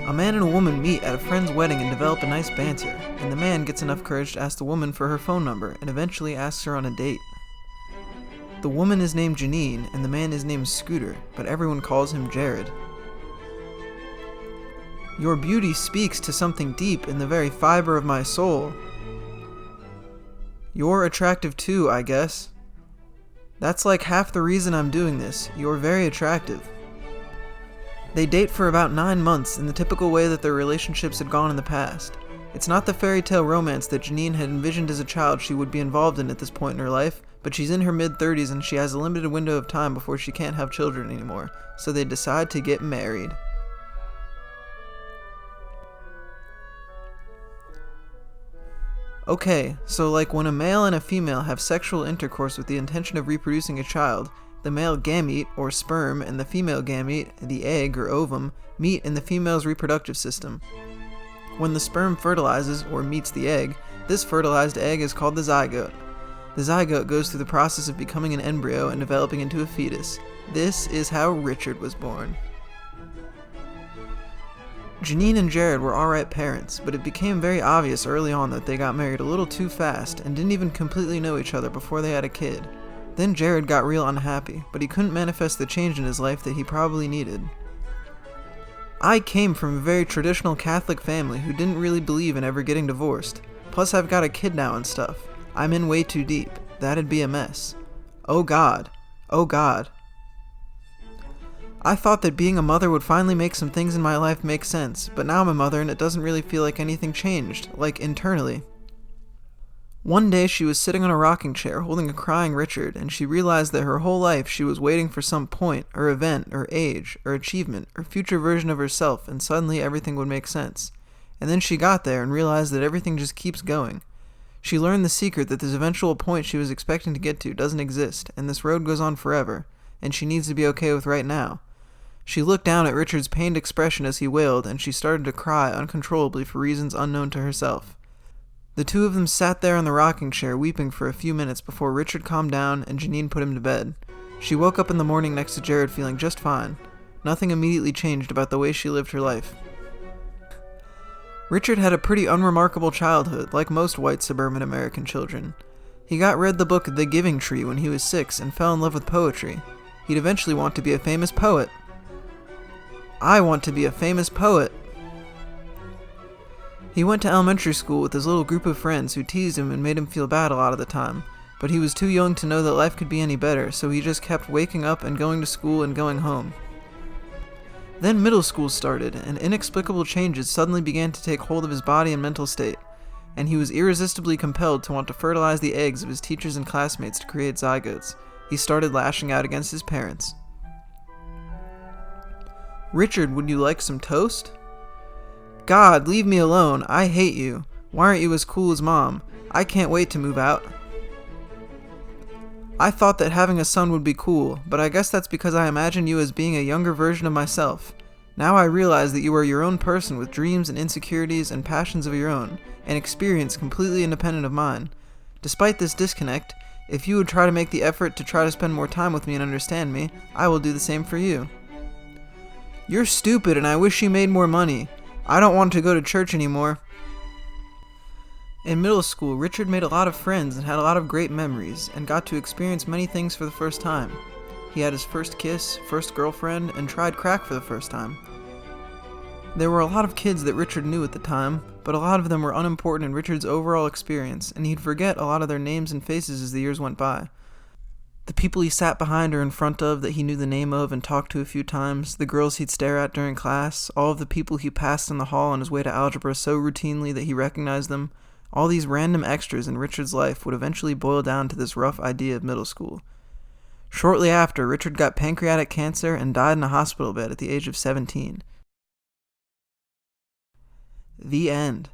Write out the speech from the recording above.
A man and a woman meet at a friend's wedding and develop a nice banter, and the man gets enough courage to ask the woman for her phone number and eventually asks her on a date. The woman is named Janine and the man is named Scooter, but everyone calls him Jared. Your beauty speaks to something deep in the very fiber of my soul. You're attractive too, I guess. That's like half the reason I'm doing this. You're very attractive. They date for about 9 months in the typical way that their relationships had gone in the past. It's not the fairy tale romance that Janine had envisioned as a child she would be involved in at this point in her life, but she's in her mid-30s and she has a limited window of time before she can't have children anymore, so they decide to get married. Okay, so like when a male and a female have sexual intercourse with the intention of reproducing a child, the male gamete, or sperm, and the female gamete, the egg or ovum, meet in the female's reproductive system. When the sperm fertilizes, or meets the egg, this fertilized egg is called the zygote. The zygote goes through the process of becoming an embryo and developing into a fetus. This is how Richard was born. Janine and Jared were alright parents, but it became very obvious early on that they got married a little too fast and didn't even completely know each other before they had a kid. Then Jared got real unhappy, but he couldn't manifest the change in his life that he probably needed. I came from a very traditional Catholic family who didn't really believe in ever getting divorced. Plus I've got a kid now and stuff. I'm in way too deep. That'd be a mess. Oh God. Oh God. I thought that being a mother would finally make some things in my life make sense, but now I'm a mother and it doesn't really feel like anything changed, like internally. One day she was sitting on a rocking chair holding a crying Richard, and she realized that her whole life she was waiting for some point, or event, or age, or achievement, or future version of herself, and suddenly everything would make sense. And then she got there and realized that everything just keeps going. She learned the secret that this eventual point she was expecting to get to doesn't exist, and this road goes on forever, and she needs to be okay with right now. She looked down at Richard's pained expression as he wailed, and she started to cry uncontrollably for reasons unknown to herself. The two of them sat there in the rocking chair weeping for a few minutes before Richard calmed down and Janine put him to bed. She woke up in the morning next to Jared feeling just fine. Nothing immediately changed about the way she lived her life. Richard had a pretty unremarkable childhood, like most white suburban American children. He got read the book The Giving Tree when he was 6 and fell in love with poetry. He'd eventually want to be a famous poet. I want to be a famous poet. He went to elementary school with his little group of friends who teased him and made him feel bad a lot of the time, but he was too young to know that life could be any better, so he just kept waking up and going to school and going home. Then middle school started, and inexplicable changes suddenly began to take hold of his body and mental state, and he was irresistibly compelled to want to fertilize the eggs of his teachers and classmates to create zygotes. He started lashing out against his parents. Richard, would you like some toast? God, leave me alone. I hate you. Why aren't you as cool as Mom? I can't wait to move out. I thought that having a son would be cool, but I guess that's because I imagined you as being a younger version of myself. Now I realize that you are your own person with dreams and insecurities and passions of your own, and experience completely independent of mine. Despite this disconnect, if you would try to make the effort to try to spend more time with me and understand me, I will do the same for you. You're stupid and I wish you made more money. I don't want to go to church anymore. In middle school, Richard made a lot of friends and had a lot of great memories, and got to experience many things for the first time. He had his first kiss, first girlfriend, and tried crack for the first time. There were a lot of kids that Richard knew at the time, but a lot of them were unimportant in Richard's overall experience, and he'd forget a lot of their names and faces as the years went by. The people he sat behind or in front of that he knew the name of and talked to a few times, the girls he'd stare at during class, all of the people he passed in the hall on his way to algebra so routinely that he recognized them, all these random extras in Richard's life would eventually boil down to this rough idea of middle school. Shortly after, Richard got pancreatic cancer and died in a hospital bed at the age of 17. The end.